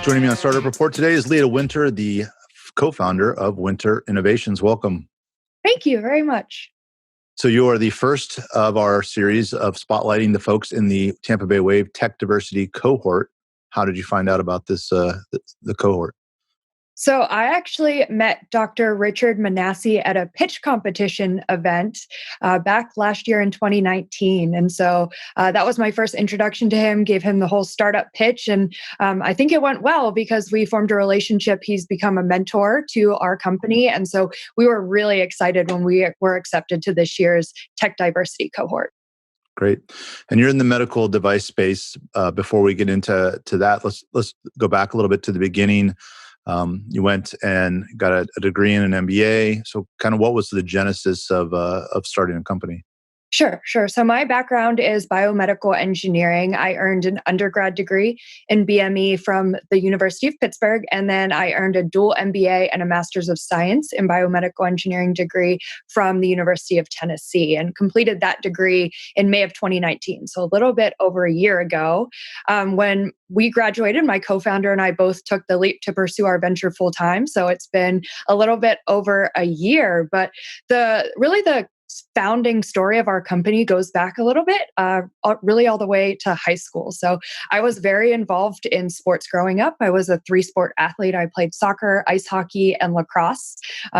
Joining me on Startup Report today is Lia Winter, the co-founder of Winter Innovations. Welcome. Thank you very much. So you are the first of our series of spotlighting the folks in the Tampa Bay Wave Tech Diversity cohort. How did you find out about this, the cohort? So I actually met Dr. Richard Manassi at a pitch competition event back last year in 2019. And so that was my first introduction to him, gave him the whole startup pitch. And I think it went well because we formed a relationship. He's become a mentor to our company. And so we were really excited when we were accepted to this year's Tech Diversity cohort. Great. And you're in the medical device space. Before we get into that, let's go back a little bit to the beginning. You went and got a degree in an MBA. So kind of what was the genesis of starting a company? Sure. So my background is biomedical engineering. I earned an undergrad degree in BME from the University of Pittsburgh, and then I earned a dual MBA and a Master's of Science in biomedical engineering degree from the University of Tennessee, and completed that degree in May of 2019. So a little bit over a year ago. When we graduated, my co-founder and I both took the leap to pursue our venture full time. So it's been a little bit over a year, but the founding story of our company goes back a little bit, really all the way to high school. So I was very involved in sports growing up. I was a 3-sport athlete. I played soccer, ice hockey, and lacrosse.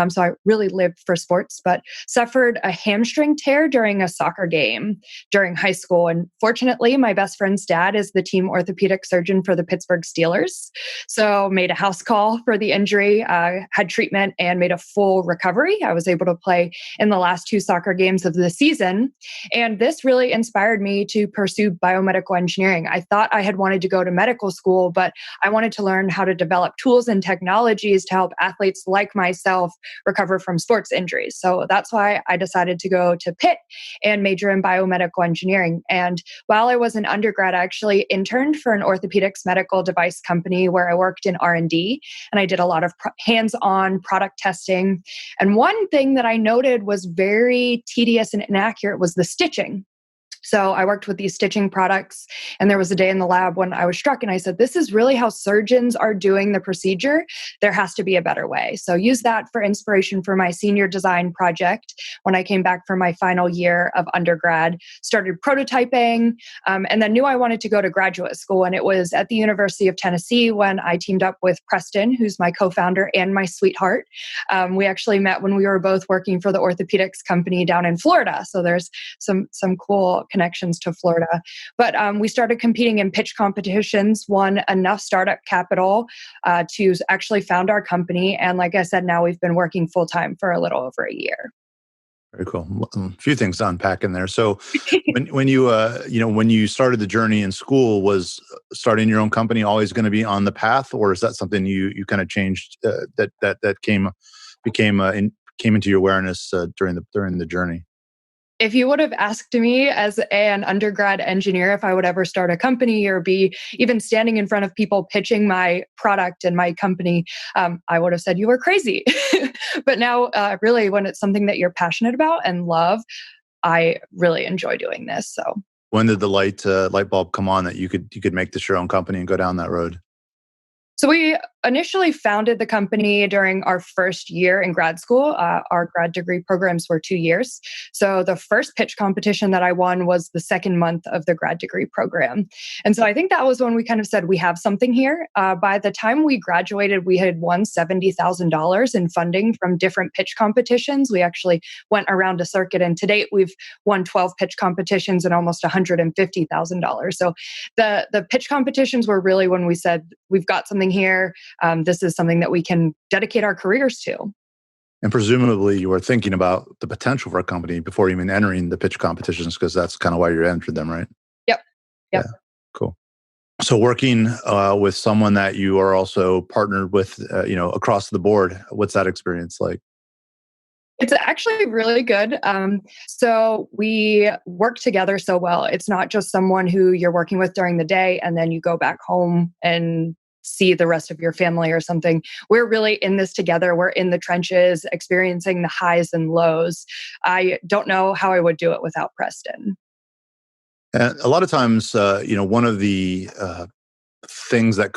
So I really lived for sports, but suffered a hamstring tear during a soccer game during high school. And fortunately, my best friend's dad is the team orthopedic surgeon for the Pittsburgh Steelers. So made a house call for the injury, had treatment, and made a full recovery. I was able to play in the last 2 soccer games of the season. And this really inspired me to pursue biomedical engineering. I thought I had wanted to go to medical school, but I wanted to learn how to develop tools and technologies to help athletes like myself recover from sports injuries. So that's why I decided to go to Pitt and major in biomedical engineering. And while I was an undergrad, I actually interned for an orthopedics medical device company where I worked in R&D, and I did a lot of hands-on product testing. And one thing that I noted was very tedious and inaccurate was the stitching. So I worked with these stitching products, and there was a day in the lab when I was struck and I said, this is really how surgeons are doing the procedure. There has to be a better way. So use that for inspiration for my senior design project. When I came back for my final year of undergrad, started prototyping, and then knew I wanted to go to graduate school. And it was at the University of Tennessee when I teamed up with Preston, who's my co-founder and my sweetheart. We actually met when we were both working for the orthopedics company down in Florida. So there's some cool connections to Florida. But we started competing in pitch competitions, won enough startup capital to actually found our company. And like I said, now we've been working full time for a little over a year. Very cool. A few things to unpack in there. So when you started the journey in school, was starting your own company always going to be on the path, or is that something you kind of changed that came into your awareness during the journey? If you would have asked me as an undergrad engineer if I would ever start a company or be even standing in front of people pitching my product and my company, I would have said you were crazy. But now, really, when it's something that you're passionate about and love, I really enjoy doing this. So, when did the light bulb come on that you could make this your own company and go down that road? So we initially founded the company during our first year in grad school. Our grad degree programs were 2 years. So the first pitch competition that I won was the second month of the grad degree program. And so I think that was when we kind of said, we have something here. By the time we graduated, we had won $70,000 in funding from different pitch competitions. We actually went around a circuit, and to date, we've won 12 pitch competitions and almost $150,000. So the pitch competitions were really when we said, we've got something here. This is something that we can dedicate our careers to. And presumably you were thinking about the potential for a company before even entering the pitch competitions, because that's kind of why you entered them, right? Yep. Yeah, cool. So working with someone that you are also partnered with, across the board, what's that experience like? It's actually really good. So we work together so well. It's not just someone who you're working with during the day and then you go back home and see the rest of your family or something. We're really in this together. We're in the trenches, experiencing the highs and lows. I don't know how I would do it without Preston. And a lot of times, one of the things that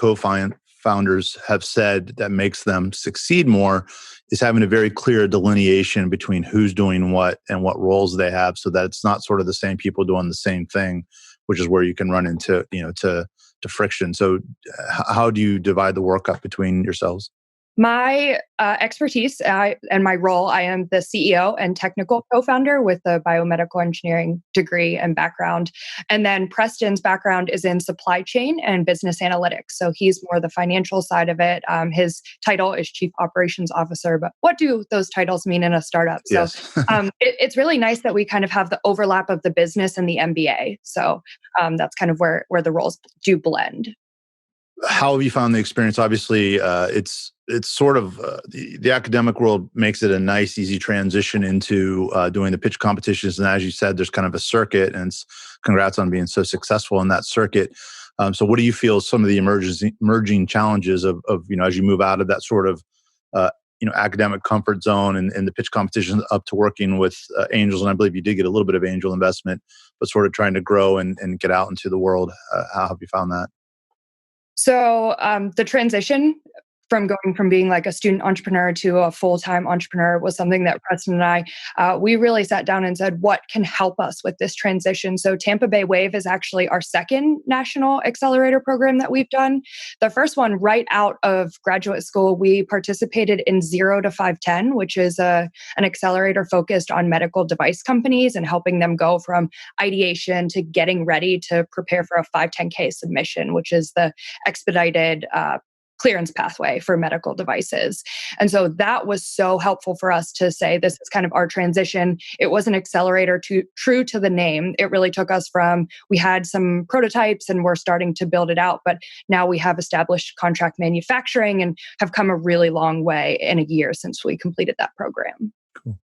founders have said that makes them succeed more is having a very clear delineation between who's doing what and what roles they have, so that it's not sort of the same people doing the same thing, which is where you can run into to friction. So, how do you divide the work up between yourselves? My expertise and my role, I am the CEO and technical co-founder with a biomedical engineering degree and background. And then Preston's background is in supply chain and business analytics. So he's more the financial side of it. His title is Chief Operations Officer, but what do those titles mean in a startup? So Yes. it's really nice that we kind of have the overlap of the business and the MBA. So that's kind of where the roles do blend. How have you found the experience? Obviously, it's sort of the academic world makes it a nice, easy transition into doing the pitch competitions. And as you said, there's kind of a circuit, and congrats on being so successful in that circuit. So, what do you feel some of the emerging challenges of as you move out of that sort of academic comfort zone and the pitch competitions up to working with angels? And I believe you did get a little bit of angel investment, but sort of trying to grow and get out into the world. How have you found that? So the transition from going from being like a student entrepreneur to a full-time entrepreneur was something that Preston and I, we really sat down and said, what can help us with this transition? So Tampa Bay Wave is actually our second national accelerator program that we've done. The first one, right out of graduate school, we participated in 0 to 510, which is an accelerator focused on medical device companies and helping them go from ideation to getting ready to prepare for a 510K submission, which is the expedited clearance pathway for medical devices. And so that was so helpful for us to say this is kind of our transition. It was an accelerator true to the name. It really took us from, we had some prototypes and we're starting to build it out, but now we have established contract manufacturing and have come a really long way in a year since we completed that program. Cool.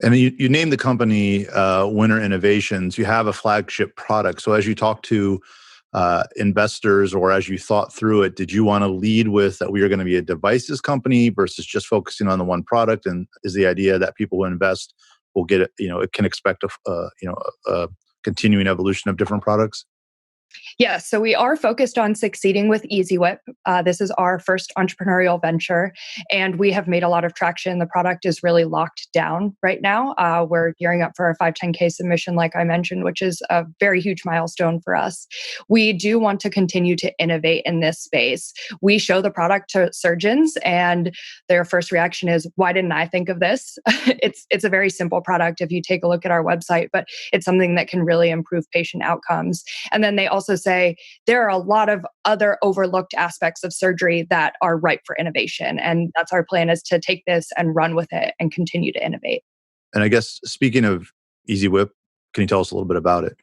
And you named the company Winter Innovations. You have a flagship product. So as you talk to investors, or as you thought through it, did you want to lead with that we are going to be a devices company versus just focusing on the one product? And is the idea that people who invest will get it, it can expect a continuing evolution of different products? Yeah, so we are focused on succeeding with EasyWhip. This is our first entrepreneurial venture, and we have made a lot of traction. The product is really locked down right now. We're gearing up for our 510K submission, like I mentioned, which is a very huge milestone for us. We do want to continue to innovate in this space. We show the product to surgeons, and their first reaction is, "Why didn't I think of this?" It's a very simple product if you take a look at our website, but it's something that can really improve patient outcomes. And then they also say there are a lot of other overlooked aspects of surgery that are ripe for innovation. And that's our plan, is to take this and run with it and continue to innovate. And I guess speaking of Easy Whip, can you tell us a little bit about it?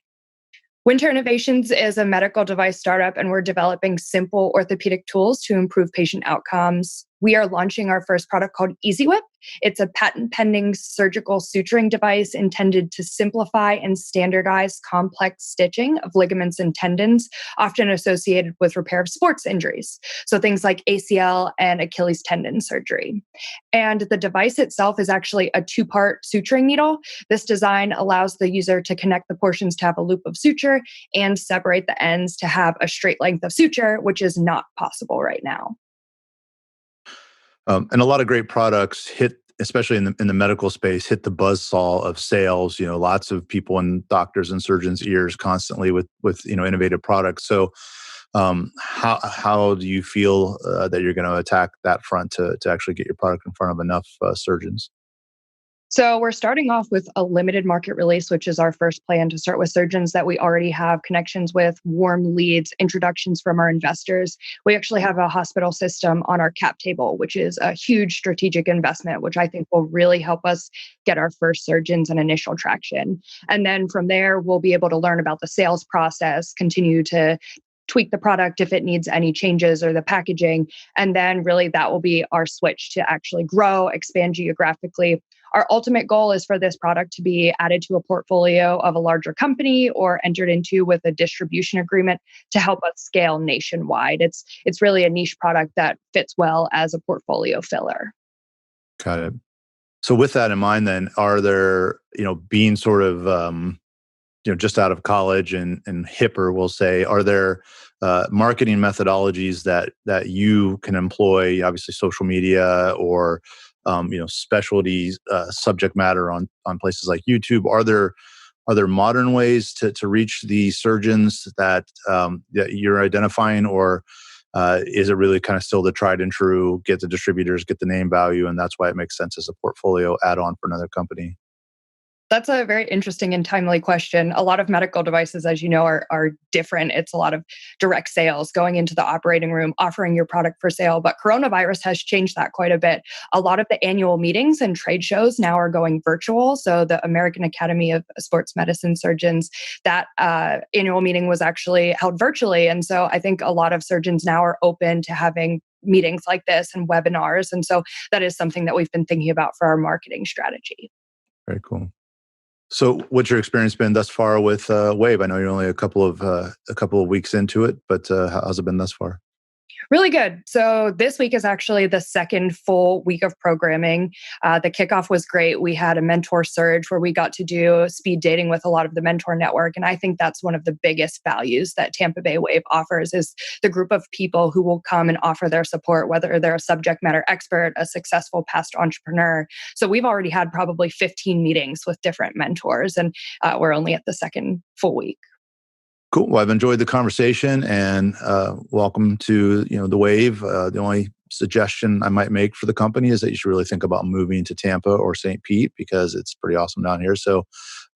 Winter Innovations is a medical device startup, and we're developing simple orthopedic tools to improve patient outcomes. We are launching our first product called EasyWhip. It's a patent pending surgical suturing device intended to simplify and standardize complex stitching of ligaments and tendons, often associated with repair of sports injuries. So things like ACL and Achilles tendon surgery. And the device itself is actually a two-part suturing needle. This design allows the user to connect the portions to have a loop of suture and separate the ends to have a straight length of suture, which is not possible right now. And a lot of great products hit, especially in the medical space, hit the buzzsaw of sales. Lots of people and doctors and surgeons' ears constantly with innovative products. So, how do you feel that you're going to attack that front to actually get your product in front of enough surgeons? So we're starting off with a limited market release, which is our first plan, to start with surgeons that we already have connections with, warm leads, introductions from our investors. We actually have a hospital system on our cap table, which is a huge strategic investment, which I think will really help us get our first surgeons and initial traction. And then from there, we'll be able to learn about the sales process, continue to tweak the product if it needs any changes, or the packaging. And then really that will be our switch to actually grow, expand geographically. Our ultimate goal is for this product to be added to a portfolio of a larger company or entered into with a distribution agreement to help us scale nationwide. It's really a niche product that fits well as a portfolio filler. Got it. So with that in mind, then, are there, being sort of just out of college and hipper, we'll say, are there marketing methodologies that you can employ? Obviously, social media or specialty subject matter on places like YouTube. Are there modern ways to reach the surgeons that you're identifying, or is it really kind of still the tried and true, get the distributors, get the name value, and that's why it makes sense as a portfolio add-on for another company? That's a very interesting and timely question. A lot of medical devices, as you know, are different. It's a lot of direct sales, going into the operating room, offering your product for sale. But coronavirus has changed that quite a bit. A lot of the annual meetings and trade shows now are going virtual. So the American Academy of Sports Medicine Surgeons, that annual meeting was actually held virtually. And so I think a lot of surgeons now are open to having meetings like this and webinars. And so that is something that we've been thinking about for our marketing strategy. Very cool. So, what's your experience been thus far with Wave? I know you're only a couple of weeks into it, but how's it been thus far? Really good. So this week is actually the second full week of programming. The kickoff was great. We had a mentor surge where we got to do speed dating with a lot of the mentor network. And I think that's one of the biggest values that Tampa Bay Wave offers is the group of people who will come and offer their support, whether they're a subject matter expert, a successful past entrepreneur. So we've already had probably 15 meetings with different mentors, and we're only at the second full week. Cool. Well, I've enjoyed the conversation, and welcome to the Wave. The only suggestion I might make for the company is that you should really think about moving to Tampa or St. Pete because it's pretty awesome down here. So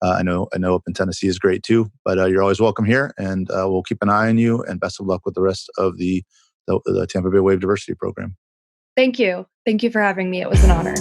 I know up in Tennessee is great too, but you're always welcome here, and we'll keep an eye on you. And best of luck with the rest of the Tampa Bay Wave Diversity Program. Thank you. Thank you for having me. It was an honor.